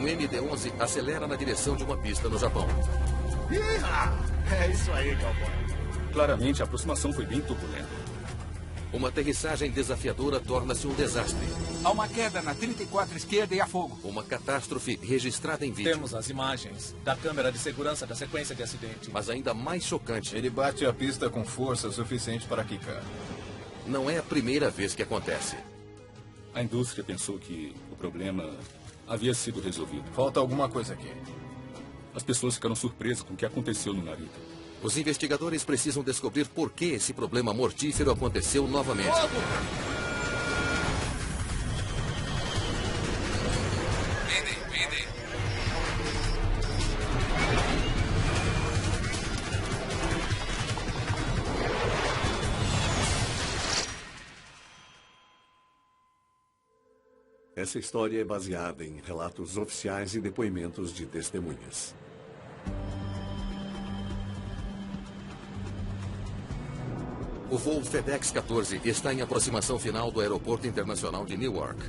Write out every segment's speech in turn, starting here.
um MD-11 acelera na direção de uma pista no Japão. É isso aí, cowboy. Claramente, a aproximação foi bem turbulenta. Uma aterrissagem desafiadora torna-se um desastre. Há uma queda na 34 esquerda e a fogo. Uma catástrofe registrada em vídeo. Temos as imagens da câmera de segurança da sequência de acidente. Mas ainda mais chocante. Ele bate a pista com força suficiente para quicar. Não é a primeira vez que acontece. A indústria pensou que o problema havia sido resolvido. Falta alguma coisa aqui. As pessoas ficaram surpresas com o que aconteceu no Narita. Os investigadores precisam descobrir por que esse problema mortífero aconteceu novamente. Mayday. Essa história é baseada em relatos oficiais e depoimentos de testemunhas. O voo FedEx 14 está em aproximação final do Aeroporto Internacional de Newark.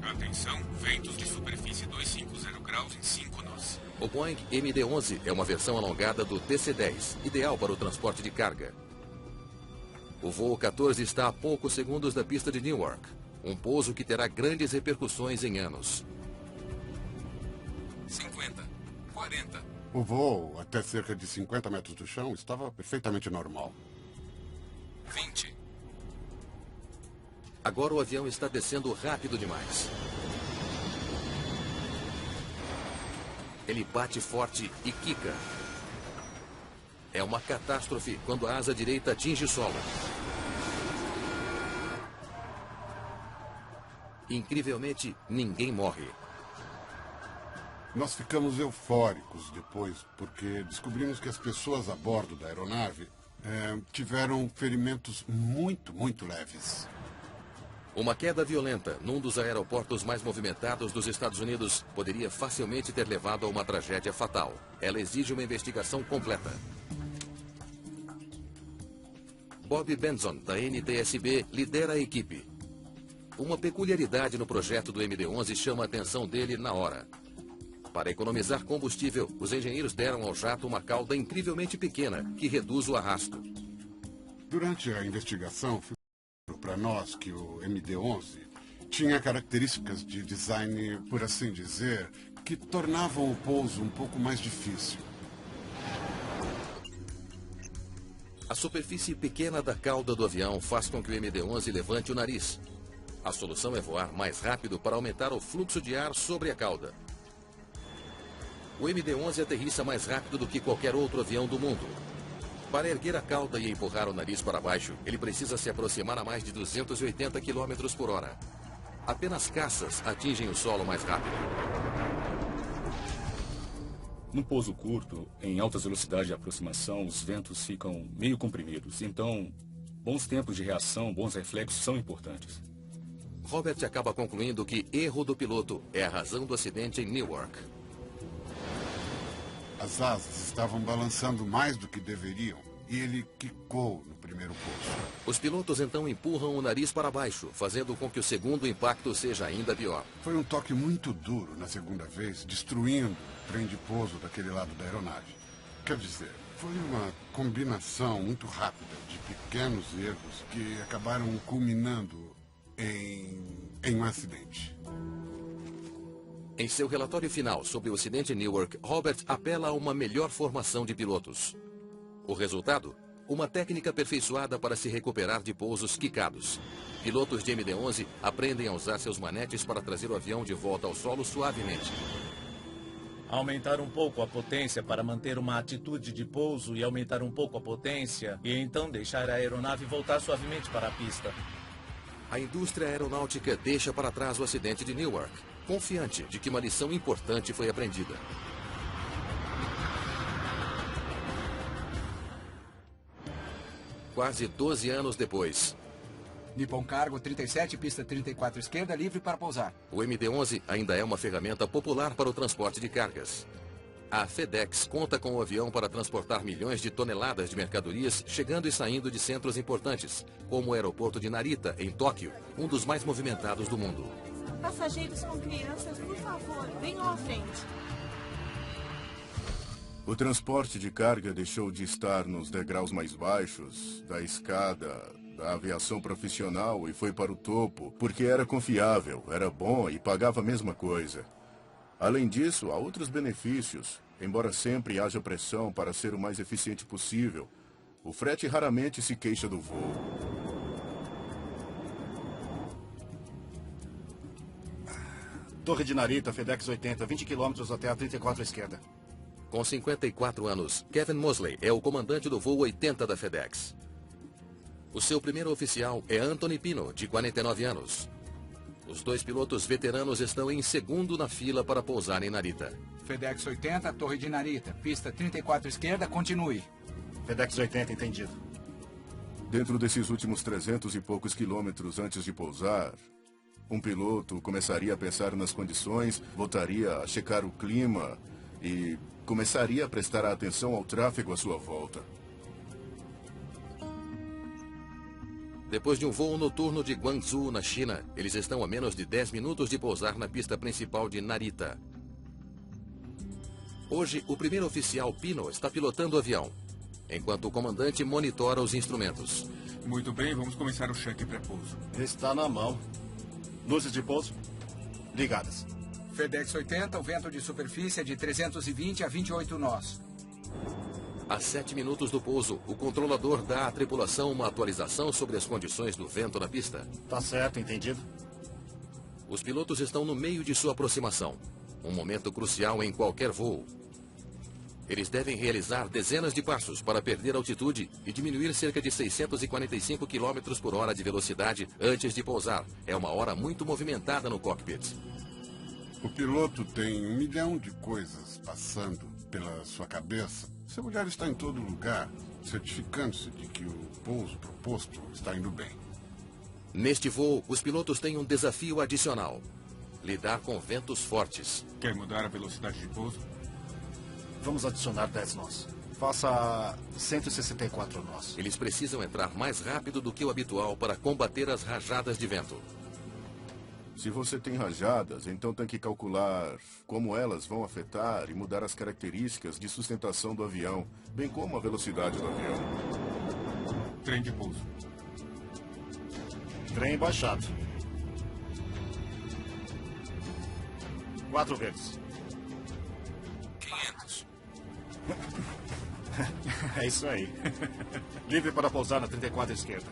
Atenção, ventos de superfície 250 graus em 5 nós. O Boeing MD-11 é uma versão alongada do DC-10, ideal para o transporte de carga. O voo 14 está a poucos segundos da pista de Newark, um pouso que terá grandes repercussões em anos. 50, 40... O voo, até cerca de 50 metros do chão, estava perfeitamente normal. 20. Agora o avião está descendo rápido demais. Ele bate forte e quica. É uma catástrofe quando a asa direita atinge o solo. Incrivelmente, ninguém morre. Nós ficamos eufóricos depois, porque descobrimos que as pessoas a bordo da aeronave tiveram ferimentos muito leves. Uma queda violenta num dos aeroportos mais movimentados dos Estados Unidos poderia facilmente ter levado a uma tragédia fatal. Ela exige uma investigação completa. Bob Benson, da NTSB, lidera a equipe. Uma peculiaridade no projeto do MD-11 chama a atenção dele na hora. Para economizar combustível, os engenheiros deram ao jato uma cauda incrivelmente pequena, que reduz o arrasto. Durante a investigação, ficou claro para nós que o MD-11 tinha características de design, por assim dizer, que tornavam o pouso um pouco mais difícil. A superfície pequena da cauda do avião faz com que o MD-11 levante o nariz. A solução é voar mais rápido para aumentar o fluxo de ar sobre a cauda. O MD-11 aterrissa mais rápido do que qualquer outro avião do mundo. Para erguer a cauda e empurrar o nariz para baixo, ele precisa se aproximar a mais de 280 km por hora. Apenas caças atingem o solo mais rápido. Num pouso curto, em altas velocidades de aproximação, os ventos ficam meio comprimidos. Então, bons tempos de reação, bons reflexos são importantes. Robert acaba concluindo que erro do piloto é a razão do acidente em Newark. As asas estavam balançando mais do que deveriam e ele quicou no primeiro pouso. Os pilotos então empurram o nariz para baixo, fazendo com que o segundo impacto seja ainda pior. Foi um toque muito duro na segunda vez, destruindo o trem de pouso daquele lado da aeronave. Quer dizer, foi uma combinação muito rápida de pequenos erros que acabaram culminando em um acidente. Em seu relatório final sobre o acidente em Newark, Robert apela a uma melhor formação de pilotos. O resultado? Uma técnica aperfeiçoada para se recuperar de pousos quicados. Pilotos de MD-11 aprendem a usar seus manetes para trazer o avião de volta ao solo suavemente. Aumentar um pouco a potência para manter uma atitude de pouso e aumentar um pouco a potência e então deixar a aeronave voltar suavemente para a pista. A indústria aeronáutica deixa para trás o acidente de Newark, confiante de que uma lição importante foi aprendida. Quase 12 anos depois, Nippon Cargo 37, pista 34 esquerda, livre para pousar. o MD-11 ainda é uma ferramenta popular para o transporte de cargas. A FedEx conta com o avião para transportar milhões de toneladas de mercadorias chegando e saindo de centros importantes, como o aeroporto de Narita, em Tóquio, um dos mais movimentados do mundo. Passageiros com crianças, por favor, venham à frente. O transporte de carga deixou de estar nos degraus mais baixos da escada da aviação profissional e foi para o topo, porque era confiável, era bom e pagava a mesma coisa. Além disso, há outros benefícios. Embora sempre haja pressão para ser o mais eficiente possível, o frete raramente se queixa do voo. Torre de Narita, FedEx 80, 20 quilômetros até a 34 à esquerda. Com 54 anos, Kevin Mosley é o comandante do voo 80 da FedEx. O seu primeiro oficial é Anthony Pino, de 49 anos. Os dois pilotos veteranos estão em segundo na fila para pousar em Narita. FedEx 80, Torre de Narita, pista 34 esquerda, continue. FedEx 80, entendido. Dentro desses últimos 300 e poucos quilômetros antes de pousar, um piloto começaria a pensar nas condições, voltaria a checar o clima e começaria a prestar atenção ao tráfego à sua volta. Depois de um voo noturno de Guangzhou, na China, eles estão a menos de 10 minutos de pousar na pista principal de Narita. Hoje, o primeiro oficial Pino está pilotando o avião, enquanto o comandante monitora os instrumentos. Muito bem, vamos começar o cheque pré-pouso. Está na mão. Luzes de pouso ligadas. FedEx 80, o vento de superfície é de 320 a 28 nós. A 7 minutos do pouso, o controlador dá à tripulação uma atualização sobre as condições do vento na pista. Tá certo, entendido. Os pilotos estão no meio de sua aproximação, um momento crucial em qualquer voo. Eles devem realizar dezenas de passos para perder altitude e diminuir cerca de 645 km por hora de velocidade antes de pousar. É uma hora muito movimentada no cockpit. O piloto tem 1 milhão de coisas passando pela sua cabeça. Seu olhar está em todo lugar, certificando-se de que o pouso proposto está indo bem. Neste voo, os pilotos têm um desafio adicional: lidar com ventos fortes. Quer mudar a velocidade de pouso? Vamos adicionar 10 nós. Faça 164 nós. Eles precisam entrar mais rápido do que o habitual para combater as rajadas de vento. Se você tem rajadas, então tem que calcular como elas vão afetar e mudar as características de sustentação do avião, bem como a velocidade do avião. Trem de pouso. Trem baixado. 4 verdes. 500. É isso aí. Livre para pousar na 34 à esquerda.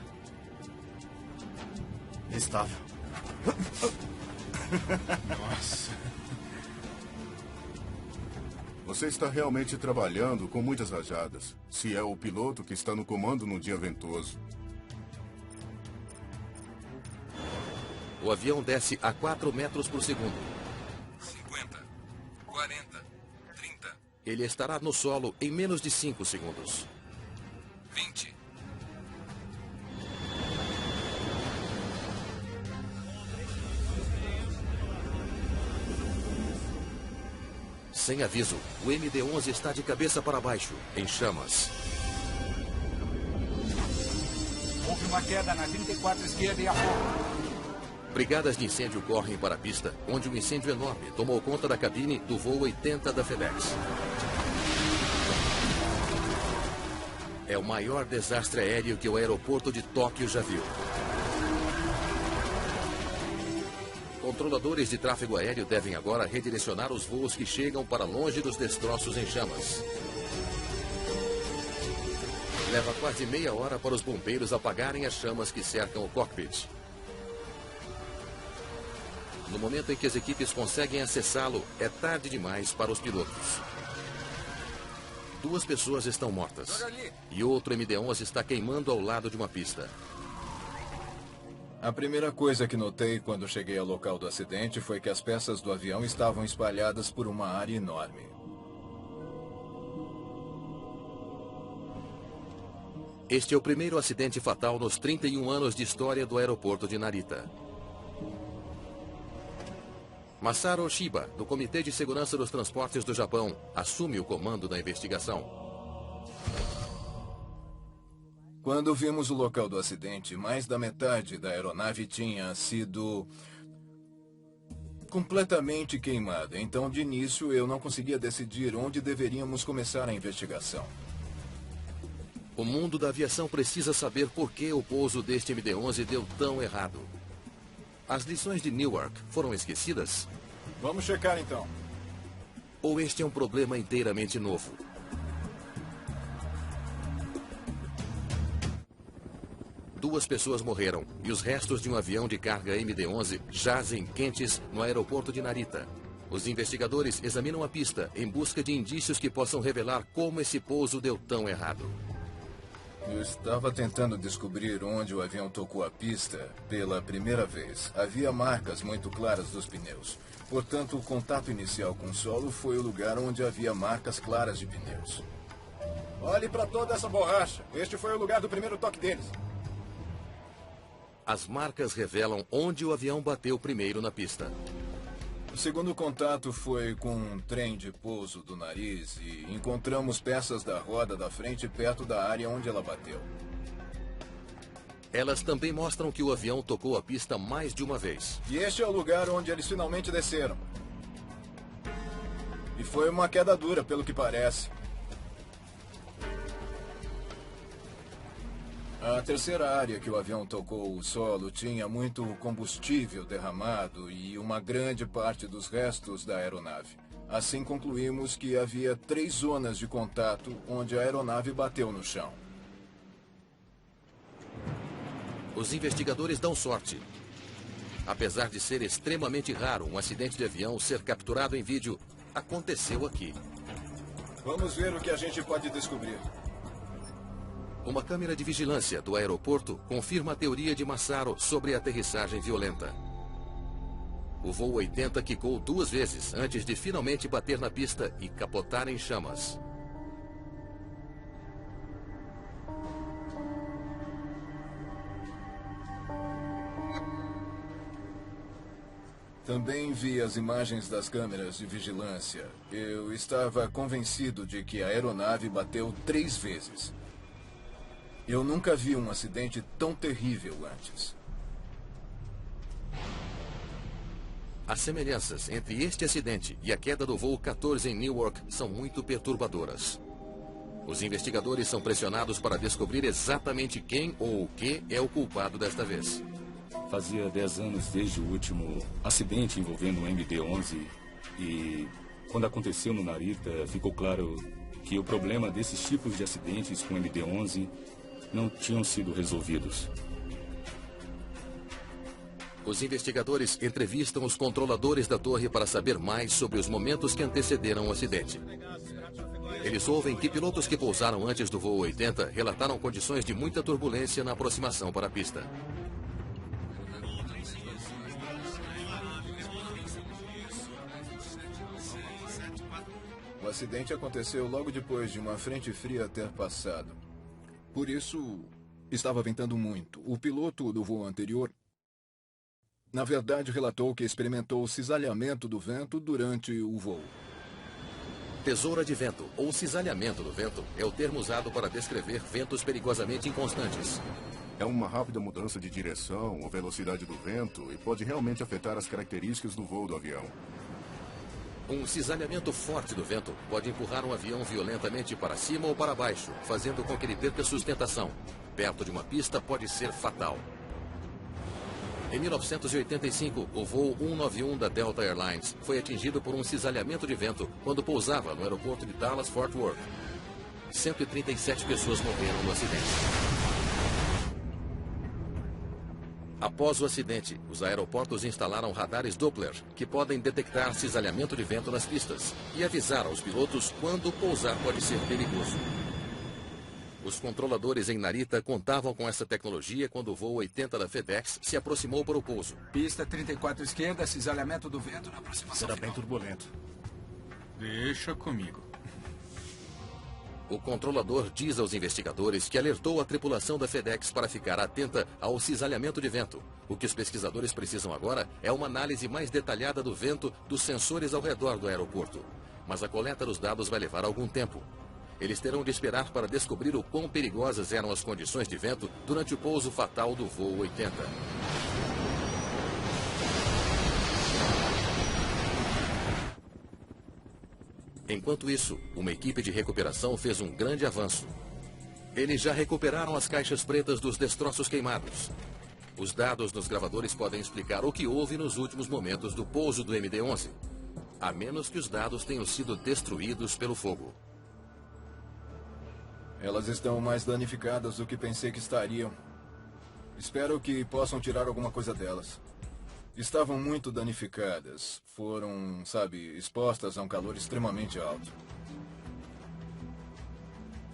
Estável. Nossa. Você está realmente trabalhando com muitas rajadas, se é o piloto que está no comando num dia ventoso. O avião desce a 4 metros por segundo. 50, 40, 30. Ele estará no solo em menos de 5 segundos. 20. Sem aviso, o MD-11 está de cabeça para baixo, em chamas. Houve uma queda na 34 esquerda e a fogo. Brigadas de incêndio correm para a pista, onde um incêndio enorme tomou conta da cabine do voo 80 da FedEx. É o maior desastre aéreo que o aeroporto de Tóquio já viu. Controladores de tráfego aéreo devem agora redirecionar os voos que chegam para longe dos destroços em chamas. Leva quase meia hora para os bombeiros apagarem as chamas que cercam o cockpit. No momento em que as equipes conseguem acessá-lo, é tarde demais para os pilotos. 2 pessoas estão mortas e outro MD-11 está queimando ao lado de uma pista. A primeira coisa que notei quando cheguei ao local do acidente foi que as peças do avião estavam espalhadas por uma área enorme. Este é o primeiro acidente fatal nos 31 anos de história do aeroporto de Narita. Masaru Shiba, do Comitê de Segurança dos Transportes do Japão, assume o comando da investigação. Quando vimos o local do acidente, mais da metade da aeronave tinha sido completamente queimada, então de início eu não conseguia decidir onde deveríamos começar a investigação. O mundo da aviação precisa saber por que o pouso deste MD-11 deu tão errado. As lições de Newark foram esquecidas? Vamos checar então. Ou este é um problema inteiramente novo? Duas pessoas morreram e os restos de um avião de carga MD-11 jazem quentes no aeroporto de Narita. Os investigadores examinam a pista em busca de indícios que possam revelar como esse pouso deu tão errado. Eu estava tentando descobrir onde o avião tocou a pista pela primeira vez. Havia marcas muito claras dos pneus. Portanto, o contato inicial com o solo foi o lugar onde havia marcas claras de pneus. Olhe para toda essa borracha. Este foi o lugar do primeiro toque deles. As marcas revelam onde o avião bateu primeiro na pista. O segundo contato foi com um trem de pouso do nariz e encontramos peças da roda da frente perto da área onde ela bateu. Elas também mostram que o avião tocou a pista mais de uma vez. E este é o lugar onde eles finalmente desceram. E foi uma queda dura, pelo que parece. A terceira área que o avião tocou o solo tinha muito combustível derramado e uma grande parte dos restos da aeronave. Assim concluímos que havia 3 zonas de contato onde a aeronave bateu no chão. Os investigadores dão sorte. Apesar de ser extremamente raro um acidente de avião ser capturado em vídeo, aconteceu aqui. Vamos ver o que a gente pode descobrir. Uma câmera de vigilância do aeroporto confirma a teoria de Massaro sobre a aterrissagem violenta. O voo 80 quicou 2 vezes antes de finalmente bater na pista e capotar em chamas. Também vi as imagens das câmeras de vigilância. Eu estava convencido de que a aeronave bateu 3 vezes. Eu nunca vi um acidente tão terrível antes. As semelhanças entre este acidente e a queda do voo 14 em Newark são muito perturbadoras. Os investigadores são pressionados para descobrir exatamente quem ou o que é o culpado desta vez. Fazia 10 anos desde o último acidente envolvendo o MD-11 e quando aconteceu no Narita ficou claro que o problema desses tipos de acidentes com o MD-11 não tinham sido resolvidos. Os investigadores entrevistam os controladores da torre para saber mais sobre os momentos que antecederam o acidente. Eles ouvem que pilotos que pousaram antes do voo 80 relataram condições de muita turbulência na aproximação para a pista. O acidente aconteceu logo depois de uma frente fria ter passado. Por isso, estava ventando muito. O piloto do voo anterior, na verdade, relatou que experimentou o cisalhamento do vento durante o voo. Tesoura de vento, ou cisalhamento do vento, é o termo usado para descrever ventos perigosamente inconstantes. É uma rápida mudança de direção ou velocidade do vento e pode realmente afetar as características do voo do avião. Um cisalhamento forte do vento pode empurrar um avião violentamente para cima ou para baixo, fazendo com que ele perca sustentação. Perto de uma pista pode ser fatal. Em 1985, o voo 191 da Delta Airlines foi atingido por um cisalhamento de vento quando pousava no aeroporto de Dallas-Fort Worth. 137 pessoas morreram no acidente. Após o acidente, os aeroportos instalaram radares Doppler, que podem detectar cisalhamento de vento nas pistas e avisar aos pilotos quando pousar pode ser perigoso. Os controladores em Narita contavam com essa tecnologia quando o voo 80 da FedEx se aproximou para o pouso. Pista 34 esquerda, cisalhamento do vento na aproximação. Será bem turbulento. Deixa comigo. O controlador diz aos investigadores que alertou a tripulação da FedEx para ficar atenta ao cisalhamento de vento. O que os pesquisadores precisam agora é uma análise mais detalhada do vento dos sensores ao redor do aeroporto. Mas a coleta dos dados vai levar algum tempo. Eles terão de esperar para descobrir o quão perigosas eram as condições de vento durante o pouso fatal do voo 80. Enquanto isso, uma equipe de recuperação fez um grande avanço. Eles já recuperaram as caixas pretas dos destroços queimados. Os dados nos gravadores podem explicar o que houve nos últimos momentos do pouso do MD-11, a menos que os dados tenham sido destruídos pelo fogo. Elas estão mais danificadas do que pensei que estariam. Espero que possam tirar alguma coisa delas. Estavam muito danificadas. Foram, expostas a um calor extremamente alto.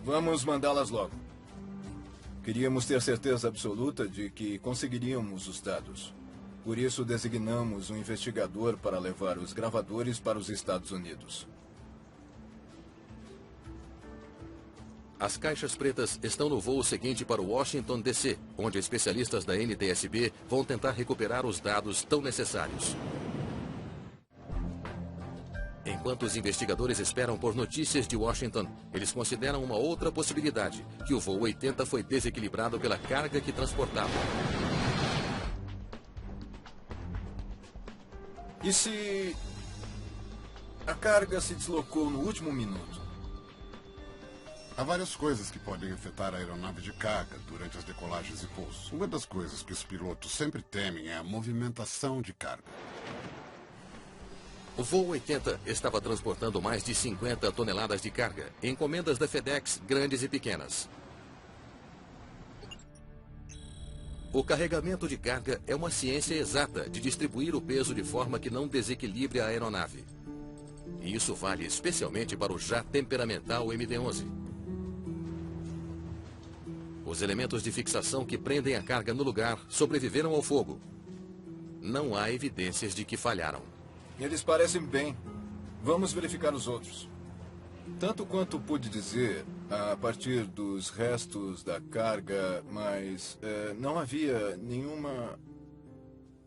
Vamos mandá-las logo. Queríamos ter certeza absoluta de que conseguiríamos os dados. Por isso, designamos um investigador para levar os gravadores para os Estados Unidos. As caixas pretas estão no voo seguinte para Washington, D.C., onde especialistas da NTSB vão tentar recuperar os dados tão necessários. Enquanto os investigadores esperam por notícias de Washington, eles consideram uma outra possibilidade, que o voo 80 foi desequilibrado pela carga que transportava. E se a carga se deslocou no último minuto? Há várias coisas que podem afetar a aeronave de carga durante as decolagens e pousos. Uma das coisas que os pilotos sempre temem é a movimentação de carga. O voo 80 estava transportando mais de 50 toneladas de carga, encomendas da FedEx grandes e pequenas. O carregamento de carga é uma ciência exata de distribuir o peso de forma que não desequilibre a aeronave. E isso vale especialmente para o já temperamental MD-11. Os elementos de fixação que prendem a carga no lugar sobreviveram ao fogo. Não há evidências de que falharam. Eles parecem bem. Vamos verificar os outros. Tanto quanto pude dizer, a partir dos restos da carga, mas não havia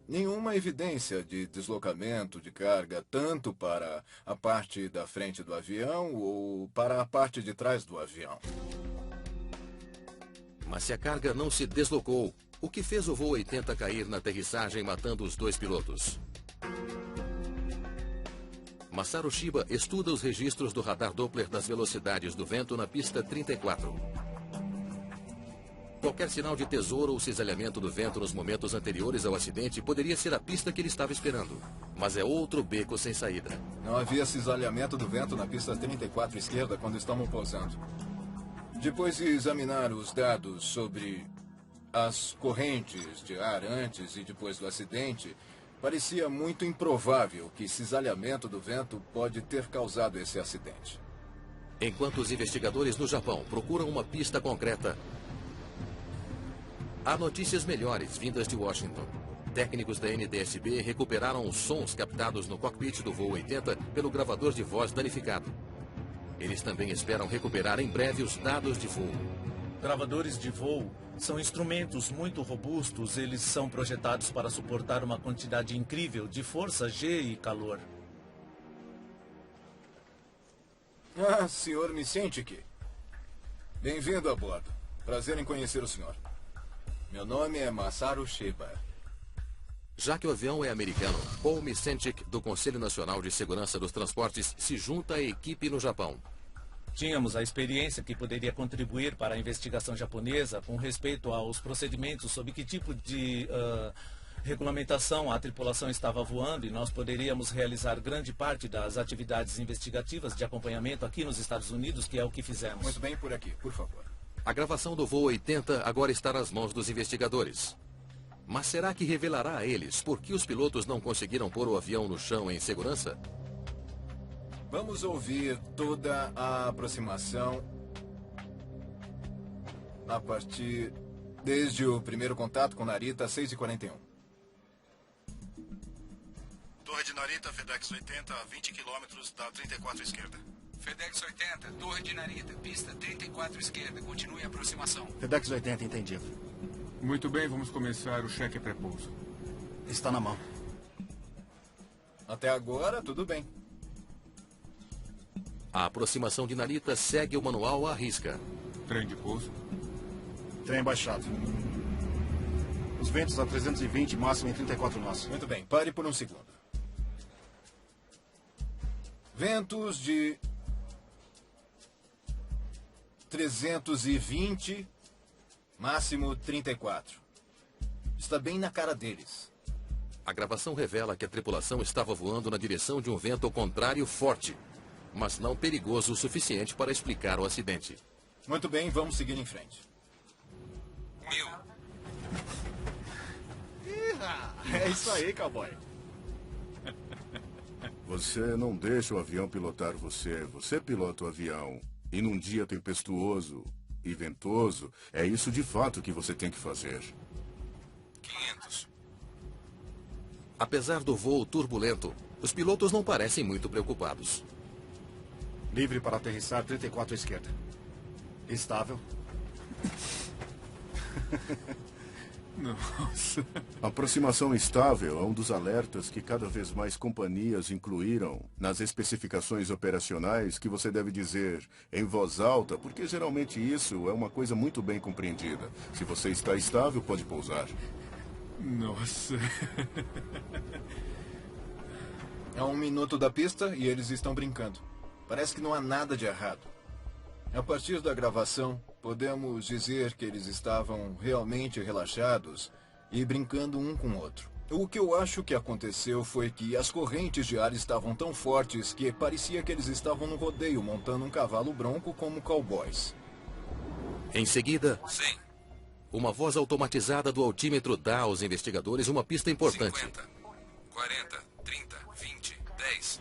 nenhuma evidência de deslocamento de carga, tanto para a parte da frente do avião ou para a parte de trás do avião. Mas se a carga não se deslocou, o que fez o voo 80 cair na aterrissagem, matando os dois pilotos? Masaru Shiba estuda os registros do radar Doppler das velocidades do vento na pista 34. Qualquer sinal de tesouro ou cisalhamento do vento nos momentos anteriores ao acidente poderia ser a pista que ele estava esperando. Mas é outro beco sem saída. Não havia cisalhamento do vento na pista 34 esquerda quando estavam pousando. Depois de examinar os dados sobre as correntes de ar antes e depois do acidente, parecia muito improvável que cisalhamento do vento pode ter causado esse acidente. Enquanto os investigadores no Japão procuram uma pista concreta, há notícias melhores vindas de Washington. Técnicos da NTSB recuperaram os sons captados no cockpit do voo 80 pelo gravador de voz danificado. Eles também esperam recuperar em breve os dados de voo. Gravadores de voo são instrumentos muito robustos. Eles são projetados para suportar uma quantidade incrível de força G e calor. Ah, Sr. Micentic. Bem-vindo a bordo. Prazer em conhecer o senhor. Meu nome é Masaru Shiba. Já que o avião é americano, Paul Micentic, do Conselho Nacional de Segurança dos Transportes, se junta à equipe no Japão. Tínhamos a experiência que poderia contribuir para a investigação japonesa com respeito aos procedimentos, sob que tipo de regulamentação a tripulação estava voando, e nós poderíamos realizar grande parte das atividades investigativas de acompanhamento aqui nos Estados Unidos, que é o que fizemos. Muito bem, por aqui, por favor. A gravação do voo 80 agora está nas mãos dos investigadores. Mas será que revelará a eles por que os pilotos não conseguiram pôr o avião no chão em segurança? Vamos ouvir toda a aproximação a partir desde o primeiro contato com Narita, 6h41. Torre de Narita, FedEx 80, a 20 km da 34 esquerda. FedEx 80, Torre de Narita, pista 34 esquerda, continue a aproximação. FedEx 80, entendido. Muito bem, vamos começar o cheque pré-pouso. Está na mão. Até agora, tudo bem. A aproximação de Narita segue o manual à risca. Trem de pouso. Trem baixado. Os ventos a 320, máximo em 34 nós. Muito bem, pare por um segundo. Ventos de 320, máximo 34. Está bem na cara deles. A gravação revela que a tripulação estava voando na direção de um vento ao contrário forte, mas não perigoso o suficiente para explicar o acidente. Muito bem, vamos seguir em frente. 1000. É isso aí, cowboy. Você não deixa o avião pilotar você. Você pilota o avião. E num dia tempestuoso e ventoso, é isso de fato que você tem que fazer. 500. Apesar do voo turbulento, os pilotos não parecem muito preocupados. Livre para aterrissar 34 à esquerda. Estável. Nossa. Aproximação estável é um dos alertas que cada vez mais companhias incluíram nas especificações operacionais que você deve dizer em voz alta, porque geralmente isso é uma coisa muito bem compreendida. Se você está estável, pode pousar. Nossa. É 1 minuto da pista e eles estão brincando. Parece que não há nada de errado. A partir da gravação, podemos dizer que eles estavam realmente relaxados e brincando um com o outro. O que eu acho que aconteceu foi que as correntes de ar estavam tão fortes que parecia que eles estavam no rodeio montando um cavalo bronco como cowboys. Em seguida, 100. uma voz automatizada do altímetro dá aos investigadores uma pista importante. 50. 40. 30. 20. 10.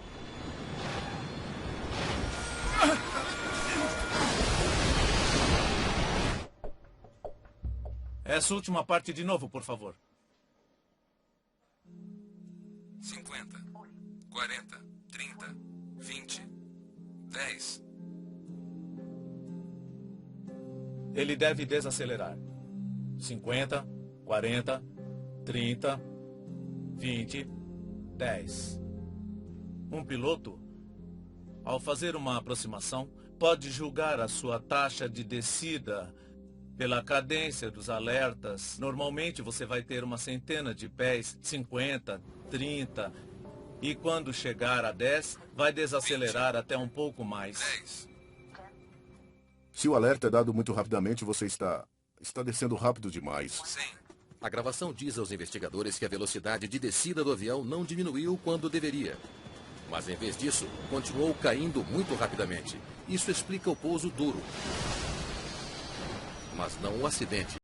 Essa última parte de novo, por favor. 50. 40. 30. 20. 10. Ele deve desacelerar. 50, 40, 30, 20, 10. Um piloto, ao fazer uma aproximação, pode julgar a sua taxa de descida pela cadência dos alertas. Normalmente você vai ter uma centena de pés, 50, 30, e quando chegar a 10, vai desacelerar 20, até um pouco mais. 10. Se o alerta é dado muito rapidamente, você está descendo rápido demais. 100. A gravação diz aos investigadores que a velocidade de descida do avião não diminuiu quando deveria. Mas em vez disso, continuou caindo muito rapidamente. Isso explica o pouso duro, mas não o acidente.